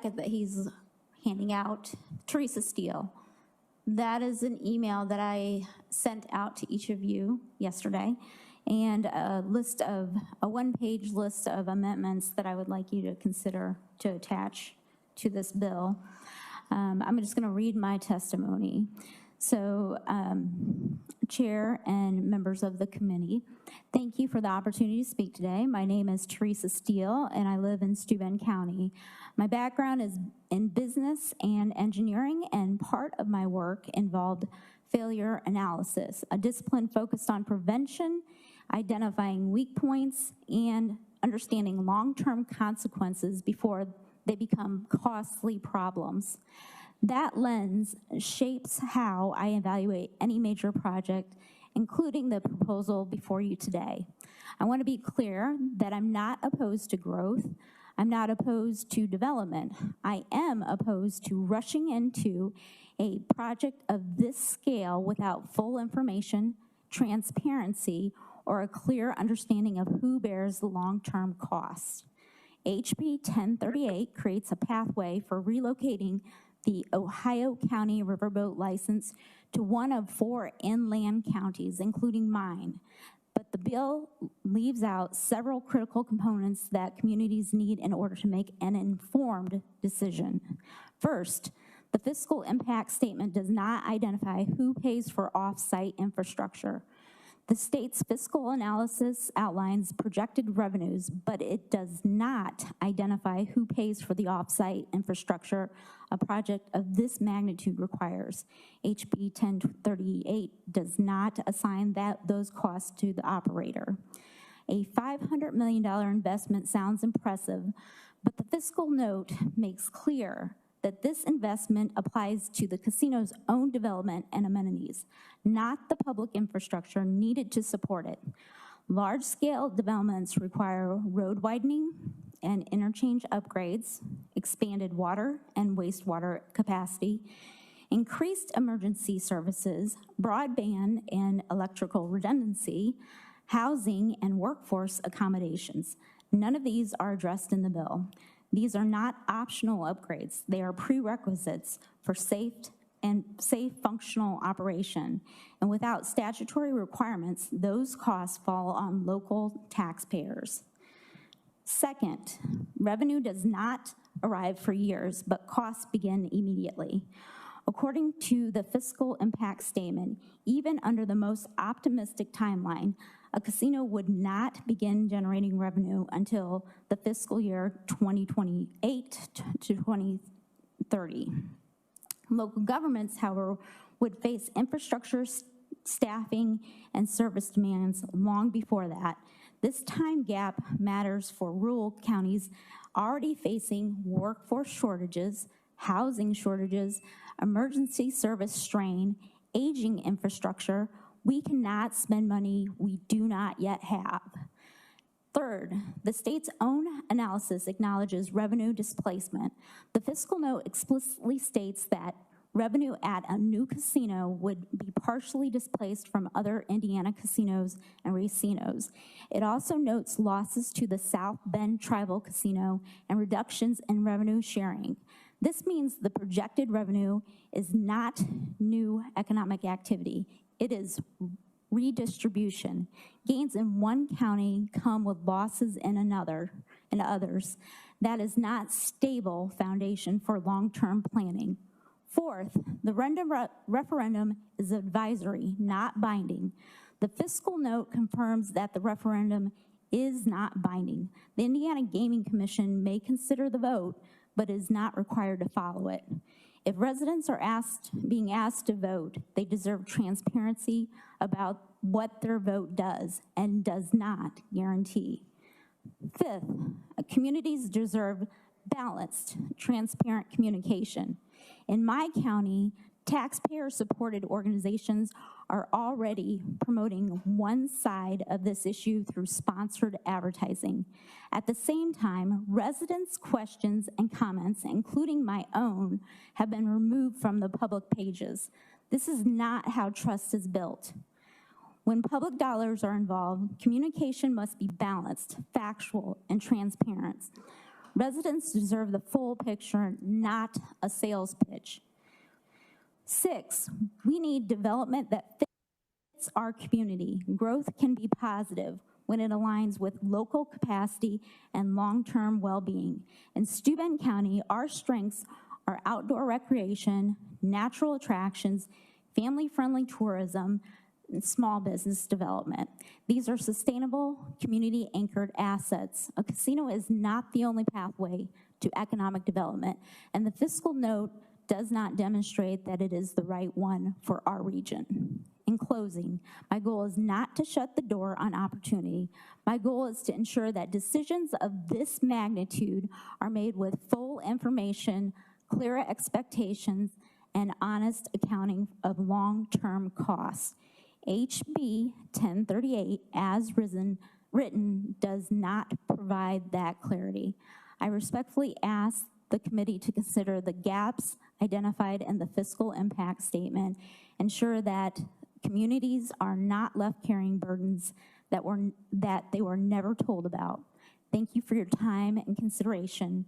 that he's handing out, Theresa Steele. That is an email that I sent out to each of you yesterday, and a one-page list of amendments that I would like you to consider to attach to this bill. I'm just going to read my testimony. So, Chair and members of the committee, thank you for the opportunity to speak today. My name is Theresa Steele, and I live in Steuben County. My background is in business and engineering, and part of my work involved failure analysis, a discipline focused on prevention, identifying weak points, and understanding long-term consequences before they become costly problems. That lens shapes how I evaluate any major project, including the proposal before you today. I want to be clear that I'm not opposed to growth. I'm not opposed to development. I am opposed to rushing into a project of this scale without full information, transparency, or a clear understanding of who bears the long-term costs. HB 1038 creates a pathway for relocating the Ohio County riverboat license to one of 4 inland counties, including mine. But the bill leaves out several critical components that communities need in order to make an informed decision. First, the fiscal impact statement does not identify who pays for off-site infrastructure. The state's fiscal analysis outlines projected revenues, but it does not identify who pays for the off-site infrastructure a project of this magnitude requires. HB 1038 does not assign those costs to the operator. A $500 million investment sounds impressive, but the fiscal note makes clear that this investment applies to the casino's own development and amenities, not the public infrastructure needed to support it. Large-scale developments require road widening and interchange upgrades, expanded water and wastewater capacity, increased emergency services, broadband and electrical redundancy, housing and workforce accommodations. None of these are addressed in the bill. These are not optional upgrades. They are prerequisites for safe functional operation. And without statutory requirements, those costs fall on local taxpayers. Second, revenue does not arrive for years, but costs begin immediately. According to the fiscal impact statement, even under the most optimistic timeline, a casino would not begin generating revenue until the fiscal year 2028 to 2030. Local governments, however, would face infrastructure, staffing, and service demands long before that. This time gap matters for rural counties already facing workforce shortages, housing shortages, emergency service strain, aging infrastructure. We cannot spend money we do not yet have. Third, the state's own analysis acknowledges revenue displacement. The fiscal note explicitly states that revenue at a new casino would be partially displaced from other Indiana casinos and racinos. It also notes losses to the South Bend Tribal Casino and reductions in revenue sharing. This means the projected revenue is not new economic activity. It is redistribution. Gains in one county come with losses in others. That is not stable foundation for long-term planning. Fourth, the referendum is advisory, not binding. The fiscal note confirms that the referendum is not binding. The Indiana Gaming Commission may consider the vote, but is not required to follow it. If residents are being asked to vote, they deserve transparency about what their vote does and does not guarantee. Fifth, communities deserve balanced, transparent communication. In my county, taxpayer-supported organizations are already promoting one side of this issue through sponsored advertising. At the same time, residents' questions and comments, including my own, have been removed from the public pages. This is not how trust is built. When public dollars are involved, communication must be balanced, factual, and transparent. Residents deserve the full picture, not a sales pitch. 6, we need development that fits our community. Growth can be positive when it aligns with local capacity and long-term well-being. In Steuben County, our strengths are outdoor recreation, natural attractions, family-friendly tourism, and small business development. These are sustainable, community-anchored assets. A casino is not the only pathway to economic development, and the fiscal note does not demonstrate that it is the right one for our region. In closing, my goal is not to shut the door on opportunity. My goal is to ensure that decisions of this magnitude are made with full information, clear expectations, and honest accounting of long-term costs. HB 1038, as written, does not provide that clarity. I respectfully ask the committee to consider the gaps identified in the fiscal impact statement, ensure that communities are not left carrying burdens that they were never told about. Thank you for your time and consideration.